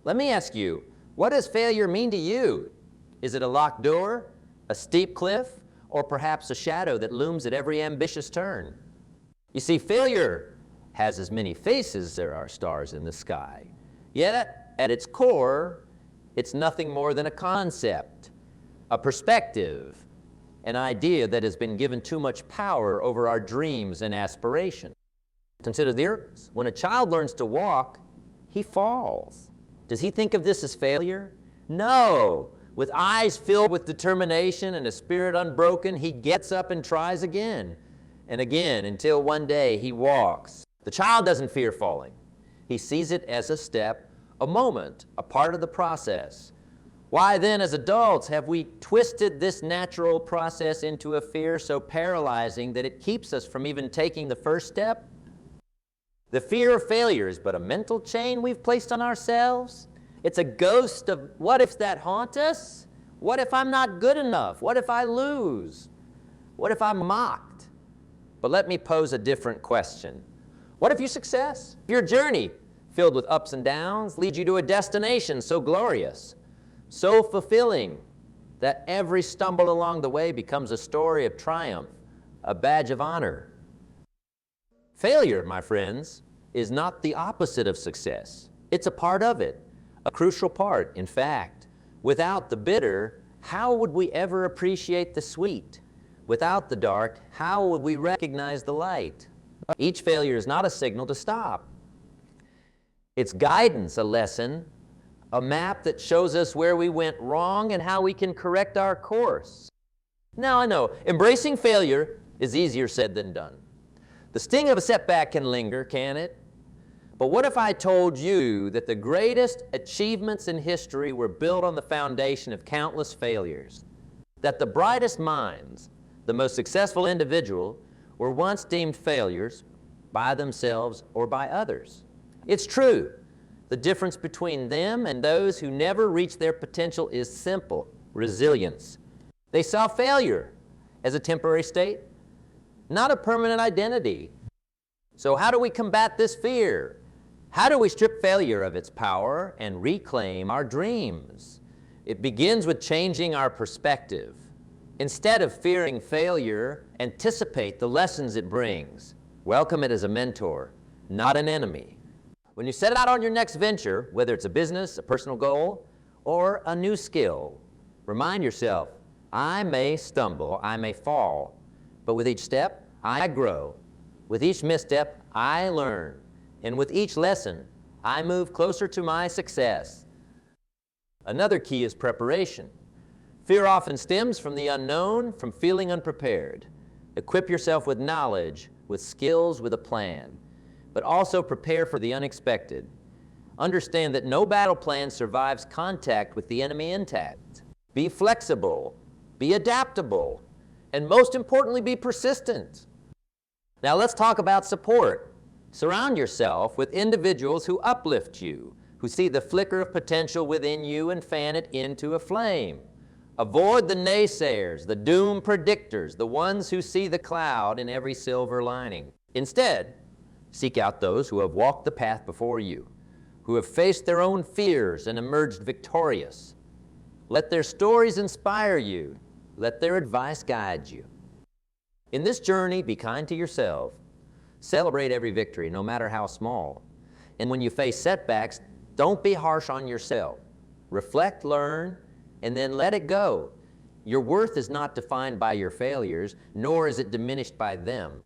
Let me ask you, what does failure mean to you? Is it a locked door, a steep cliff, or perhaps a shadow that looms at every ambitious turn? You see, failure has as many faces as there are stars in the sky. Yet, at its core, it's nothing more than a concept, a perspective, an idea that has been given too much power over our dreams and aspirations. Consider this. When a child learns to walk, he falls. Does he think of this as failure? No. With eyes filled with determination and a spirit unbroken, he gets up and tries again and again until one day he walks. The child doesn't fear falling. He sees it as a step, a moment, a part of the process. Why then, as adults, have we twisted this natural process into a fear so paralyzing that it keeps us from even taking the first step? The fear of failure is but a mental chain we've placed on ourselves. It's a ghost of what ifs that haunt us. What if I'm not good enough? What if I lose? What if I'm mocked? But let me pose a different question. What if your success, your journey, filled with ups and downs, leads you to a destination so glorious, so fulfilling, that every stumble along the way becomes a story of triumph, a badge of honor? Failure, my friends, is not the opposite of success. It's a part of it, a crucial part. In fact, without the bitter, how would we ever appreciate the sweet? Without the dark, how would we recognize the light? Each failure is not a signal to stop. It's guidance, a lesson, a map that shows us where we went wrong and how we can correct our course. Now, I know, embracing failure is easier said than done. The sting of a setback can linger, can it? But what if I told you that the greatest achievements in history were built on the foundation of countless failures? That the brightest minds, the most successful individuals, were once deemed failures by themselves or by others? It's true. The difference between them and those who never reach their potential is simple: resilience. They saw failure as a temporary state, not a permanent identity. So how do we combat this fear? How do we strip failure of its power and reclaim our dreams? It begins with changing our perspective. Instead of fearing failure, anticipate the lessons it brings. Welcome it as a mentor, not an enemy. When you set out on your next venture, whether it's a business, a personal goal, or a new skill, remind yourself, I may stumble, I may fall, but with each step, I grow. With each misstep, I learn. And with each lesson, I move closer to my success. Another key is preparation. Fear often stems from the unknown, from feeling unprepared. Equip yourself with knowledge, with skills, with a plan. But also prepare for the unexpected. Understand that no battle plan survives contact with the enemy intact. Be flexible, be adaptable, and most importantly, be persistent. Now let's talk about support. Surround yourself with individuals who uplift you, who see the flicker of potential within you and fan it into a flame. Avoid the naysayers, the doom predictors, the ones who see the cloud in every silver lining. Instead, seek out those who have walked the path before you, who have faced their own fears and emerged victorious. Let their stories inspire you. Let their advice guide you. In this journey, be kind to yourself. Celebrate every victory, no matter how small. And when you face setbacks, don't be harsh on yourself. Reflect, learn, and then let it go. Your worth is not defined by your failures, nor is it diminished by them.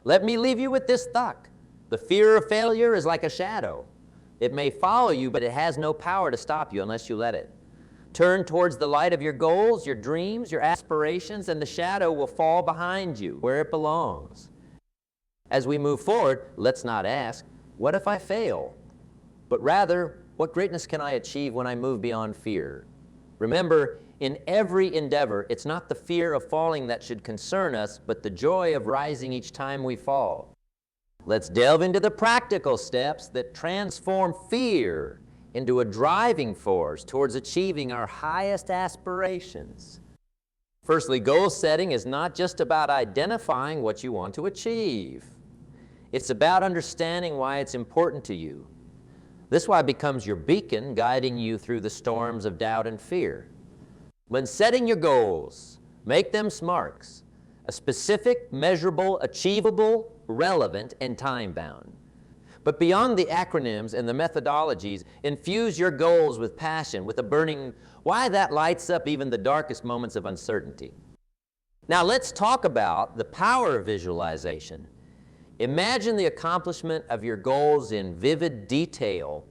Let me leave you with this thought. The fear of failure is like a shadow. It may follow you, but it has no power to stop you unless you let it. Turn towards the light of your goals, your dreams, your aspirations, and the shadow will fall behind you where it belongs. As we move forward, let's not ask, what if I fail? But rather, what greatness can I achieve when I move beyond fear? Remember, in every endeavor, it's not the fear of falling that should concern us, but the joy of rising each time we fall. Let's delve into the practical steps that transform fear into a driving force towards achieving our highest aspirations. Firstly, goal setting is not just about identifying what you want to achieve. It's about understanding why it's important to you. This why becomes your beacon, guiding you through the storms of doubt and fear. When setting your goals, make them SMARTs, a specific, measurable, achievable, relevant, and time-bound. But beyond the acronyms and the methodologies, infuse your goals with passion, with a burning why that lights up even the darkest moments of uncertainty. Now let's talk about the power of visualization. Imagine the accomplishment of your goals in vivid detail,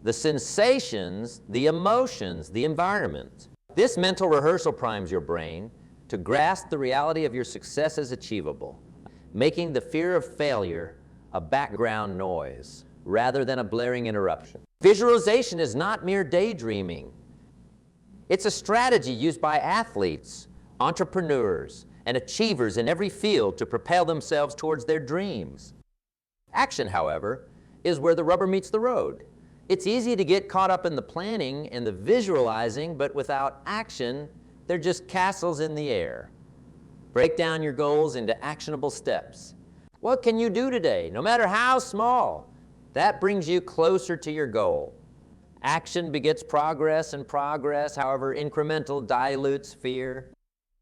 the sensations, the emotions, the environment. This mental rehearsal primes your brain to grasp the reality of your success as achievable, making the fear of failure a background noise rather than a blaring interruption. Visualization is not mere daydreaming. It's a strategy used by athletes, entrepreneurs, and achievers in every field to propel themselves towards their dreams. Action, however, is where the rubber meets the road. It's easy to get caught up in the planning and the visualizing, but without action, they're just castles in the air. Break down your goals into actionable steps. What can you do today, no matter how small? That brings you closer to your goal. Action begets progress, and progress, however incremental, dilutes fear.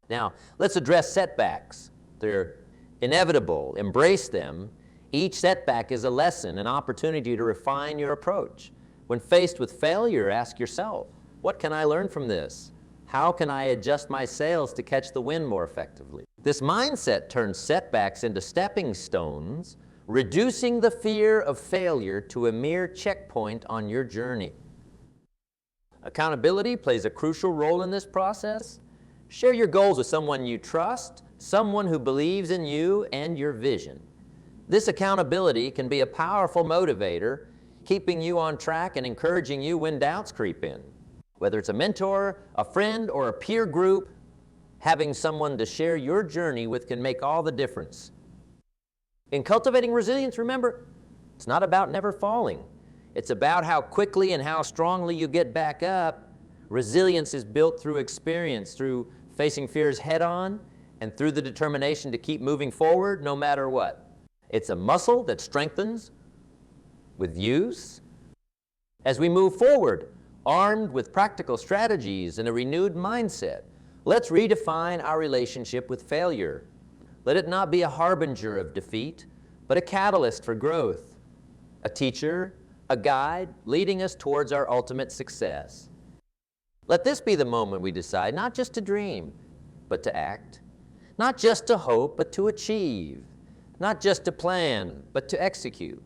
Now, let's address setbacks. They're inevitable. Embrace them. Each setback is a lesson, an opportunity to refine your approach. When faced with failure, ask yourself, what can I learn from this? How can I adjust my sails to catch the wind more effectively? This mindset turns setbacks into stepping stones, reducing the fear of failure to a mere checkpoint on your journey. Accountability plays a crucial role in this process. Share your goals with someone you trust, someone who believes in you and your vision. This accountability can be a powerful motivator, keeping you on track and encouraging you when doubts creep in. Whether it's a mentor, a friend, or a peer group, having someone to share your journey with can make all the difference. In cultivating resilience, remember, it's not about never falling. It's about how quickly and how strongly you get back up. Resilience is built through experience, through facing fears head-on, and through the determination to keep moving forward no matter what. It's a muscle that strengthens with use. As we move forward, armed with practical strategies and a renewed mindset, let's redefine our relationship with failure. Let it not be a harbinger of defeat, but a catalyst for growth, a teacher, a guide leading us towards our ultimate success. Let this be the moment we decide not just to dream, but to act, not just to hope, but to achieve, not just to plan, but to execute.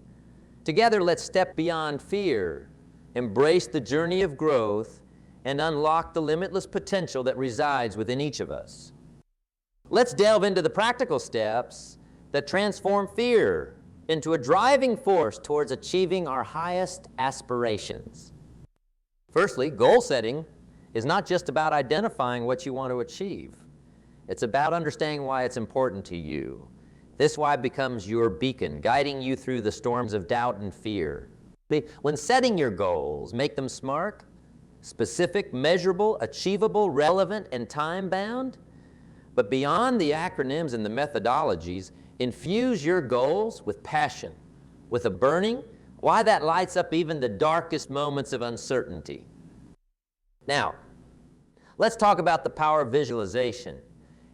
Together, let's step beyond fear, embrace the journey of growth, and unlock the limitless potential that resides within each of us. Let's delve into the practical steps that transform fear into a driving force towards achieving our highest aspirations. Firstly, goal setting is not just about identifying what you want to achieve. It's about understanding why it's important to you. This why becomes your beacon, guiding you through the storms of doubt and fear. When setting your goals, make them SMART, specific, measurable, achievable, relevant, and time-bound. But beyond the acronyms and the methodologies, infuse your goals with passion, with a burning why that lights up even the darkest moments of uncertainty. Now, let's talk about the power of visualization.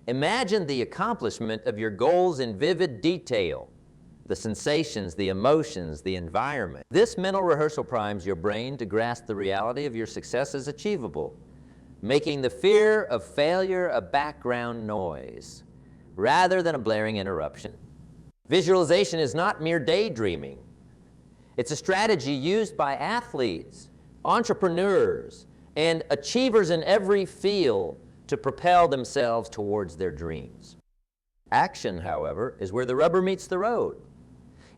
Imagine the accomplishment of your goals in vivid detail, the sensations, the emotions, the environment. This mental rehearsal primes your brain to grasp the reality of your success as achievable, making the fear of failure a background noise rather than a blaring interruption. Visualization is not mere daydreaming. It's a strategy used by athletes, entrepreneurs, and achievers in every field to propel themselves towards their dreams. Action, however, is where the rubber meets the road.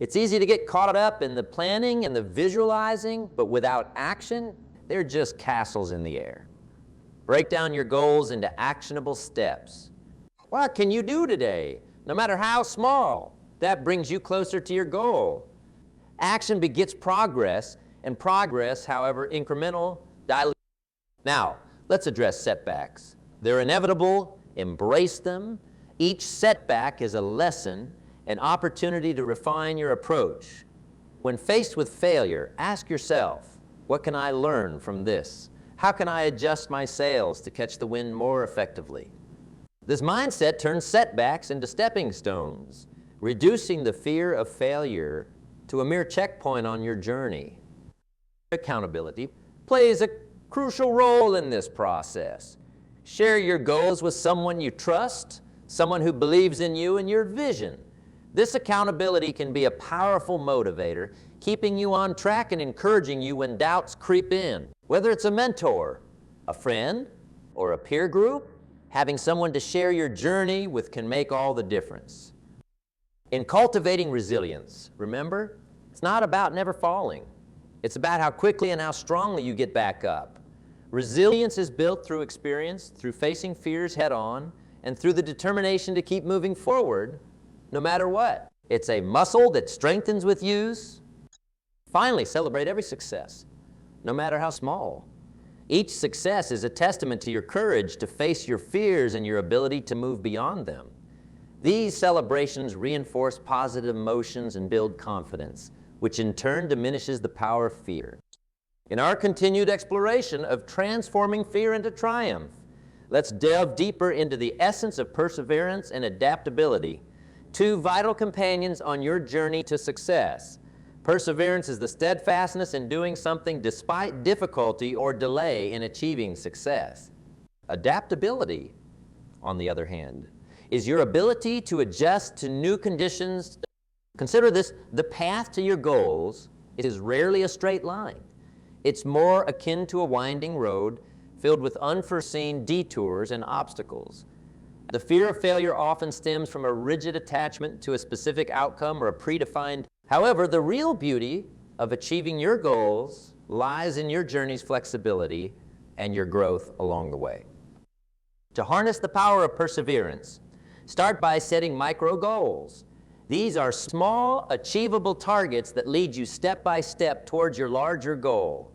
It's easy to get caught up in the planning and the visualizing, but without action, they're just castles in the air. Break down your goals into actionable steps. What can you do today, no matter how small? That brings you closer to your goal. Action begets progress, and progress, however incremental, dilutes. Now, let's address setbacks. They're inevitable. Embrace them. Each setback is a lesson, an opportunity to refine your approach. When faced with failure, ask yourself, What can I learn from this? How can I adjust my sails to catch the wind more effectively? This mindset turns setbacks into stepping stones, reducing the fear of failure to a mere checkpoint on your journey. Accountability plays a crucial role in this process. Share your goals with someone you trust, someone who believes in you and your vision. This accountability can be a powerful motivator, keeping you on track and encouraging you when doubts creep in. Whether it's a mentor, a friend, or a peer group, having someone to share your journey with can make all the difference. In cultivating resilience, remember, it's not about never falling. It's about how quickly and how strongly you get back up. Resilience is built through experience, through facing fears head-on, and through the determination to keep moving forward, no matter what. It's a muscle that strengthens with use. Finally, celebrate every success, no matter how small. Each success is a testament to your courage to face your fears and your ability to move beyond them. These celebrations reinforce positive emotions and build confidence, which in turn diminishes the power of fear. In our continued exploration of transforming fear into triumph, let's delve deeper into the essence of perseverance and adaptability, two vital companions on your journey to success. Perseverance is the steadfastness in doing something despite difficulty or delay in achieving success. Adaptability, on the other hand, is your ability to adjust to new conditions. Consider this: the path to your goals is rarely a straight line. It's more akin to a winding road filled with unforeseen detours and obstacles. The fear of failure often stems from a rigid attachment to a specific outcome or a predefined. However, the real beauty of achieving your goals lies in your journey's flexibility and your growth along the way. To harness the power of perseverance, start by setting micro goals. These are small, achievable targets that lead you step by step towards your larger goal.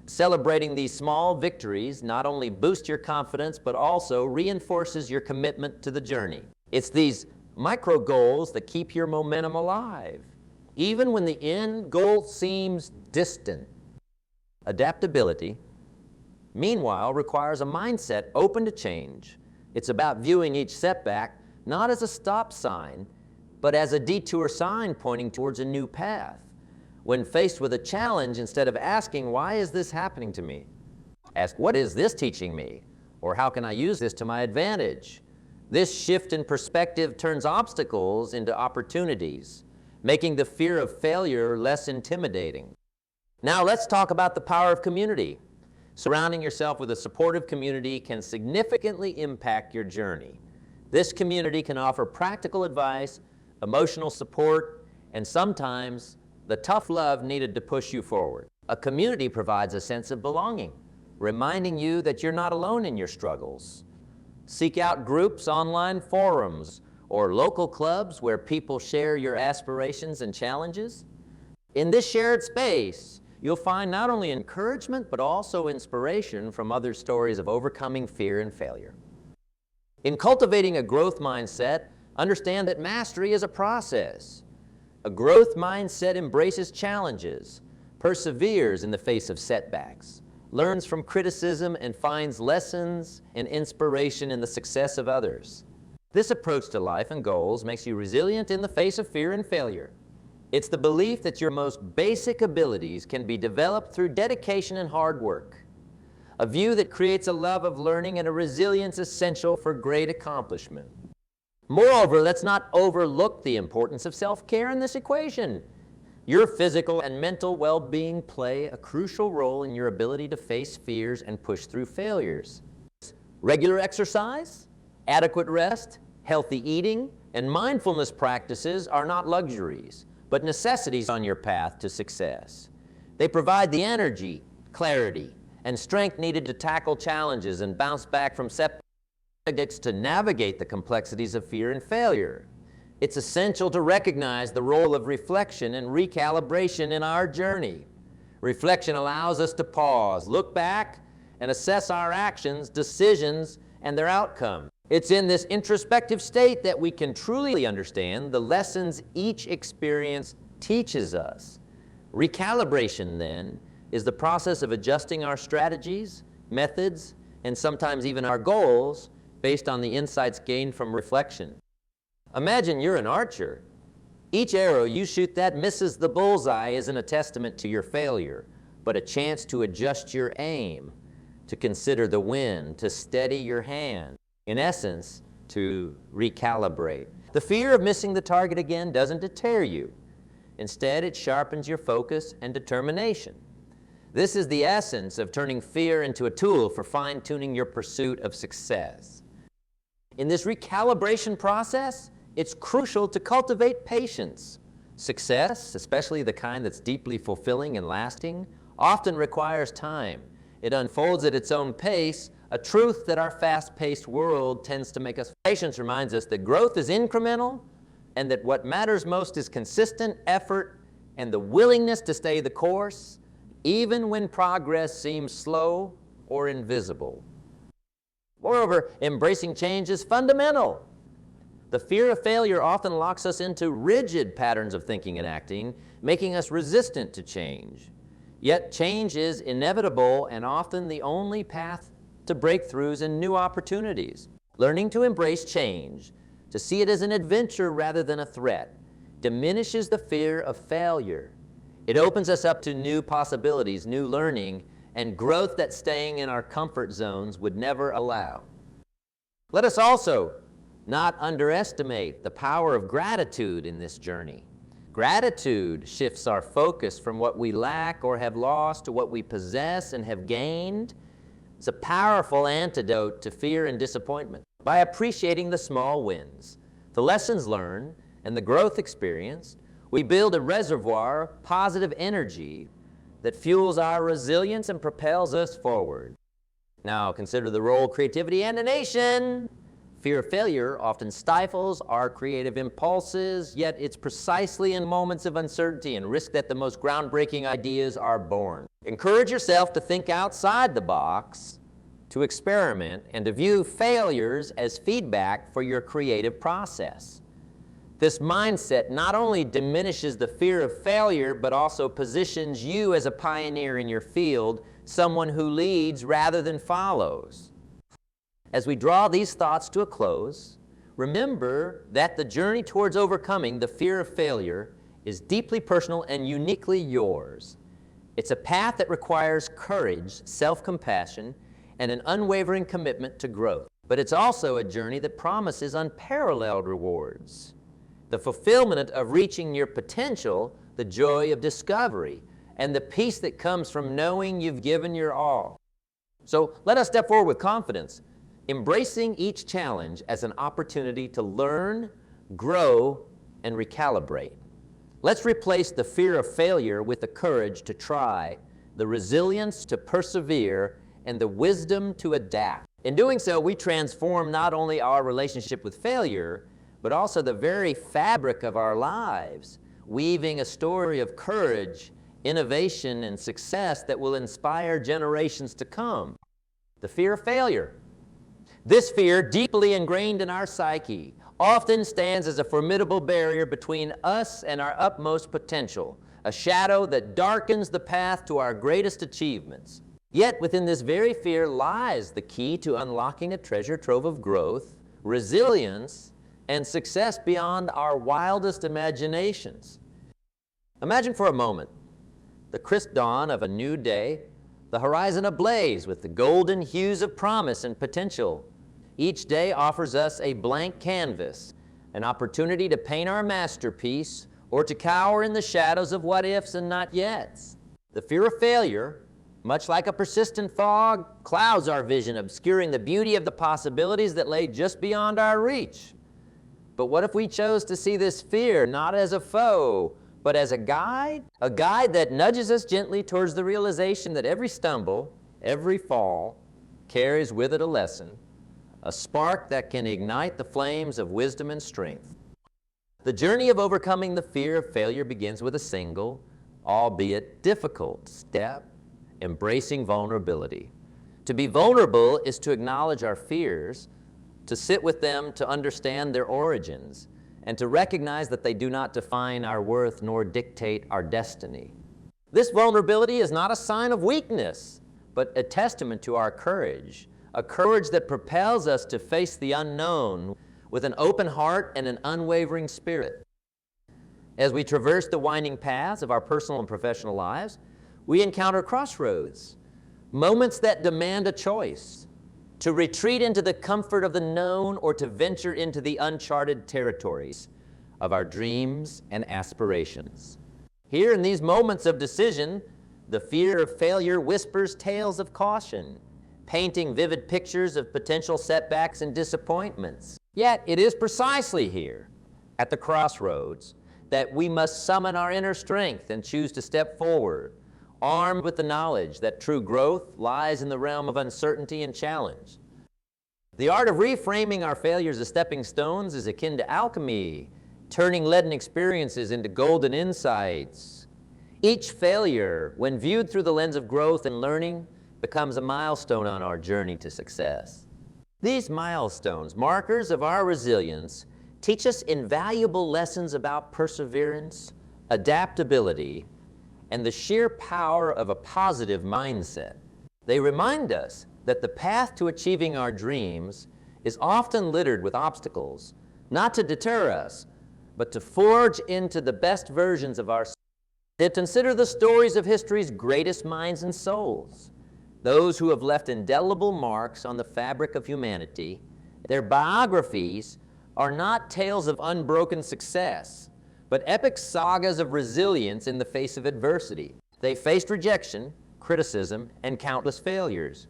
Celebrating these small victories not only boosts your confidence, but also reinforces your commitment to the journey. It's these micro goals that keep your momentum alive, even when the end goal seems distant. Adaptability, meanwhile, requires a mindset open to change. It's about viewing each setback not as a stop sign, but as a detour sign pointing towards a new path. When faced with a challenge, instead of asking, "Why is this happening to me?" ask, "What is this teaching me?" Or, "How can I use this to my advantage?" This shift in perspective turns obstacles into opportunities, making the fear of failure less intimidating. Now let's talk about the power of community. Surrounding yourself with a supportive community can significantly impact your journey. This community can offer practical advice, emotional support, and sometimes the tough love needed to push you forward. A community provides a sense of belonging, reminding you that you're not alone in your struggles. Seek out groups, online forums, or local clubs where people share your aspirations and challenges. In this shared space, you'll find not only encouragement, but also inspiration from other stories of overcoming fear and failure. In cultivating a growth mindset, understand that mastery is a process. A growth mindset embraces challenges, perseveres in the face of setbacks, learns from criticism, and finds lessons and inspiration in the success of others. This approach to life and goals makes you resilient in the face of fear and failure. It's the belief that your most basic abilities can be developed through dedication and hard work. A view that creates a love of learning and a resilience essential for great accomplishment. Moreover, let's not overlook the importance of self-care in this equation. Your physical and mental well-being play a crucial role in your ability to face fears and push through failures. Regular exercise, adequate rest, healthy eating, and mindfulness practices are not luxuries, but necessities on your path to success. They provide the energy, clarity, and strength needed to tackle challenges and bounce back from setbacks to navigate the complexities of fear and failure. It's essential to recognize the role of reflection and recalibration in our journey. Reflection allows us to pause, look back, and assess our actions, decisions, and their outcome. It's in this introspective state that we can truly understand the lessons each experience teaches us. Recalibration, then, is the process of adjusting our strategies, methods, and sometimes even our goals based on the insights gained from reflection. Imagine you're an archer. Each arrow you shoot that misses the bullseye isn't a testament to your failure, but a chance to adjust your aim, to consider the wind, to steady your hand. In essence, to recalibrate. The fear of missing the target again doesn't deter you. Instead, it sharpens your focus and determination. This is the essence of turning fear into a tool for fine-tuning your pursuit of success. In this recalibration process, it's crucial to cultivate patience. Success, especially the kind that's deeply fulfilling and lasting, often requires time. It unfolds at its own pace, a truth that our fast-paced world tends to make us. Patience reminds us that growth is incremental and that what matters most is consistent effort and the willingness to stay the course, even when progress seems slow or invisible. Moreover, embracing change is fundamental. The fear of failure often locks us into rigid patterns of thinking and acting, making us resistant to change. Yet change is inevitable and often the only path to breakthroughs and new opportunities. Learning to embrace change, to see it as an adventure rather than a threat, diminishes the fear of failure. It opens us up to new possibilities, new learning, and growth that staying in our comfort zones would never allow. Let us also not underestimate the power of gratitude in this journey. Gratitude shifts our focus from what we lack or have lost to what we possess and have gained. It's a powerful antidote to fear and disappointment. By appreciating the small wins, the lessons learned, and the growth experienced, we build a reservoir of positive energy that fuels our resilience and propels us forward. Now consider the role of creativity and innovation. Fear of failure often stifles our creative impulses, yet it's precisely in moments of uncertainty and risk that the most groundbreaking ideas are born. Encourage yourself to think outside the box, to experiment, and to view failures as feedback for your creative process. This mindset not only diminishes the fear of failure, but also positions you as a pioneer in your field, someone who leads rather than follows. As we draw these thoughts to a close, remember that the journey towards overcoming the fear of failure is deeply personal and uniquely yours. It's a path that requires courage, self-compassion, and an unwavering commitment to growth. But it's also a journey that promises unparalleled rewards. The fulfillment of reaching your potential, the joy of discovery, and the peace that comes from knowing you've given your all. So let us step forward with confidence, embracing each challenge as an opportunity to learn, grow, and recalibrate. Let's replace the fear of failure with the courage to try, the resilience to persevere, and the wisdom to adapt. In doing so, we transform not only our relationship with failure, but also the very fabric of our lives, weaving a story of courage, innovation, and success that will inspire generations to come. The fear of failure. This fear, deeply ingrained in our psyche, often stands as a formidable barrier between us and our utmost potential, a shadow that darkens the path to our greatest achievements. Yet within this very fear lies the key to unlocking a treasure trove of growth, resilience, and success beyond our wildest imaginations. Imagine for a moment the crisp dawn of a new day, the horizon ablaze with the golden hues of promise and potential. Each day offers us a blank canvas, an opportunity to paint our masterpiece or to cower in the shadows of what ifs and not yets. The fear of failure, much like a persistent fog, clouds our vision, obscuring the beauty of the possibilities that lay just beyond our reach. But what if we chose to see this fear not as a foe, but as a guide that nudges us gently towards the realization that every stumble, every fall, carries with it a lesson, a spark that can ignite the flames of wisdom and strength. The journey of overcoming the fear of failure begins with a single, albeit difficult, step: embracing vulnerability. To be vulnerable is to acknowledge our fears, to sit with them, to understand their origins, and to recognize that they do not define our worth nor dictate our destiny. This vulnerability is not a sign of weakness, but a testament to our courage, a courage that propels us to face the unknown with an open heart and an unwavering spirit. As we traverse the winding paths of our personal and professional lives, we encounter crossroads, moments that demand a choice, to retreat into the comfort of the known or to venture into the uncharted territories of our dreams and aspirations. Here in these moments of decision, the fear of failure whispers tales of caution, painting vivid pictures of potential setbacks and disappointments. Yet it is precisely here, at the crossroads, that we must summon our inner strength and choose to step forward, armed with the knowledge that true growth lies in the realm of uncertainty and challenge. The art of reframing our failures as stepping stones is akin to alchemy, turning leaden experiences into golden insights. Each failure, when viewed through the lens of growth and learning, becomes a milestone on our journey to success. These milestones, markers of our resilience, teach us invaluable lessons about perseverance, adaptability, and the sheer power of a positive mindset. They remind us that the path to achieving our dreams is often littered with obstacles, not to deter us, but to forge into the best versions of ourselves. To consider the stories of history's greatest minds and souls, those who have left indelible marks on the fabric of humanity. Their biographies are not tales of unbroken success, but epic sagas of resilience in the face of adversity. They faced rejection, criticism, and countless failures.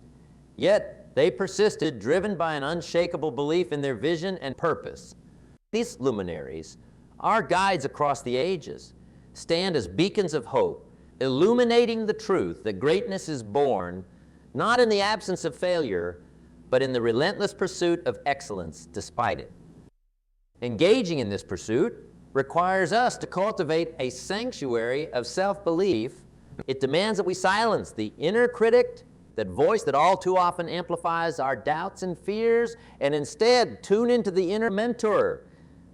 Yet they persisted, driven by an unshakable belief in their vision and purpose. These luminaries, our guides across the ages, stand as beacons of hope, illuminating the truth that greatness is born not in the absence of failure, but in the relentless pursuit of excellence despite it. Engaging in this pursuit requires us to cultivate a sanctuary of self-belief. It demands that we silence the inner critic, that voice that all too often amplifies our doubts and fears, and instead tune into the inner mentor,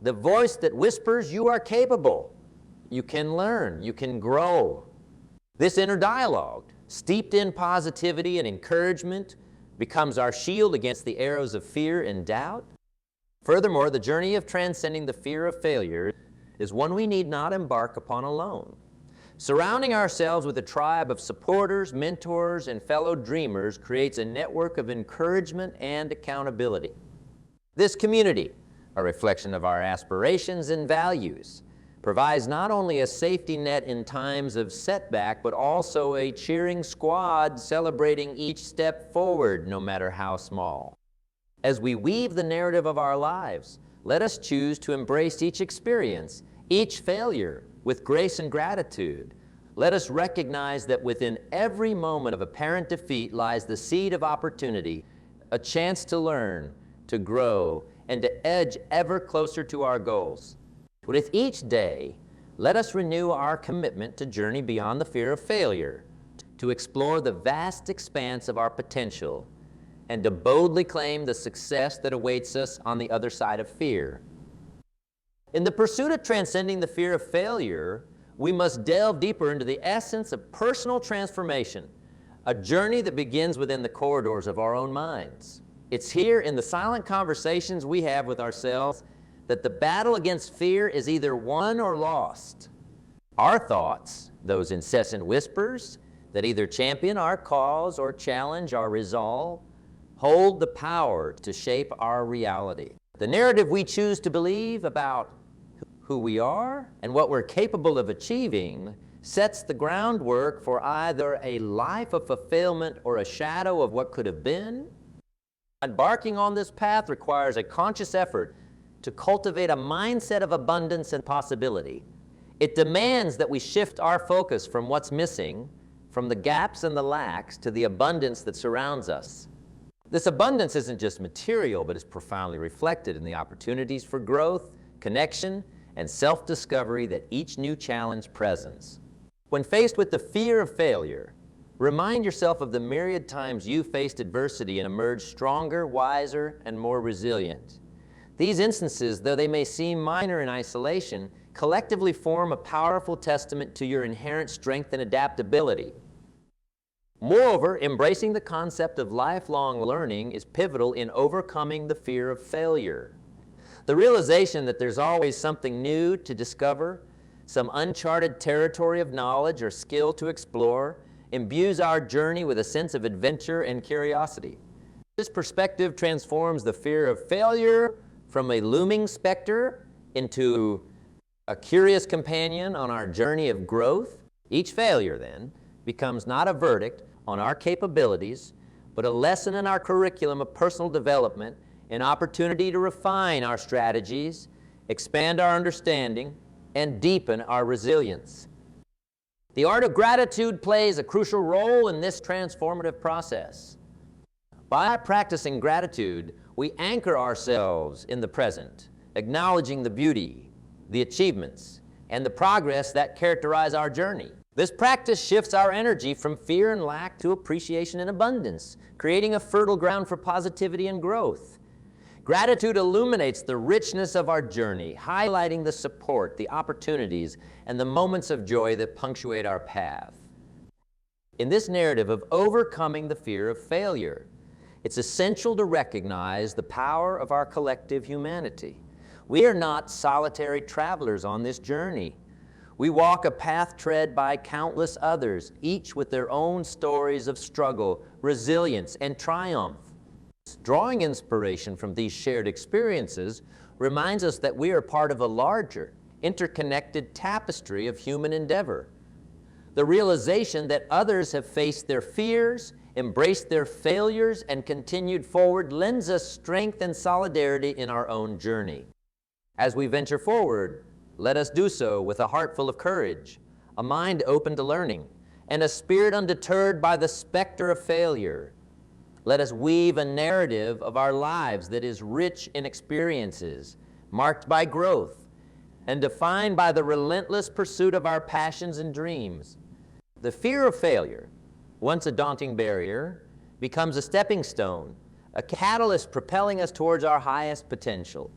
the voice that whispers, "You are capable, you can learn, you can grow." This inner dialogue, steeped in positivity and encouragement, becomes our shield against the arrows of fear and doubt. Furthermore, the journey of transcending the fear of failure is one we need not embark upon alone. Surrounding ourselves with a tribe of supporters, mentors, and fellow dreamers creates a network of encouragement and accountability. This community, a reflection of our aspirations and values, provides not only a safety net in times of setback, but also a cheering squad celebrating each step forward, no matter how small. As we weave the narrative of our lives, let us choose to embrace each experience, each failure, with grace and gratitude. Let us recognize that within every moment of apparent defeat lies the seed of opportunity, a chance to learn, to grow, and to edge ever closer to our goals. With each day, let us renew our commitment to journey beyond the fear of failure, to explore the vast expanse of our potential, and to boldly claim the success that awaits us on the other side of fear. In the pursuit of transcending the fear of failure, we must delve deeper into the essence of personal transformation, a journey that begins within the corridors of our own minds. It's here in the silent conversations we have with ourselves that the battle against fear is either won or lost. Our thoughts, those incessant whispers that either champion our cause or challenge our resolve, hold the power to shape our reality. The narrative we choose to believe about who we are and what we're capable of achieving sets the groundwork for either a life of fulfillment or a shadow of what could have been. Embarking on this path requires a conscious effort to cultivate a mindset of abundance and possibility. It demands that we shift our focus from what's missing, from the gaps and the lacks, to the abundance that surrounds us. This abundance isn't just material, but is profoundly reflected in the opportunities for growth, connection, and self-discovery that each new challenge presents. When faced with the fear of failure, remind yourself of the myriad times you faced adversity and emerged stronger, wiser, and more resilient. These instances, though they may seem minor in isolation, collectively form a powerful testament to your inherent strength and adaptability. Moreover, embracing the concept of lifelong learning is pivotal in overcoming the fear of failure. The realization that there's always something new to discover, some uncharted territory of knowledge or skill to explore, imbues our journey with a sense of adventure and curiosity. This perspective transforms the fear of failure from a looming specter into a curious companion on our journey of growth. Each failure, then, becomes not a verdict on our capabilities, but a lesson in our curriculum of personal development, an opportunity to refine our strategies, expand our understanding, and deepen our resilience. The art of gratitude plays a crucial role in this transformative process. By practicing gratitude, we anchor ourselves in the present, acknowledging the beauty, the achievements, and the progress that characterize our journey. This practice shifts our energy from fear and lack to appreciation and abundance, creating a fertile ground for positivity and growth. Gratitude illuminates the richness of our journey, highlighting the support, the opportunities, and the moments of joy that punctuate our path. In this narrative of overcoming the fear of failure, it's essential to recognize the power of our collective humanity. We are not solitary travelers on this journey. We walk a path tread by countless others, each with their own stories of struggle, resilience, and triumph. Drawing inspiration from these shared experiences reminds us that we are part of a larger, interconnected tapestry of human endeavor. The realization that others have faced their fears, embraced their failures, and continued forward lends us strength and solidarity in our own journey. As we venture forward, let us do so with a heart full of courage, a mind open to learning, and a spirit undeterred by the specter of failure. Let us weave a narrative of our lives that is rich in experiences, marked by growth, and defined by the relentless pursuit of our passions and dreams. The fear of failure, once a daunting barrier, becomes a stepping stone, a catalyst propelling us towards our highest potential.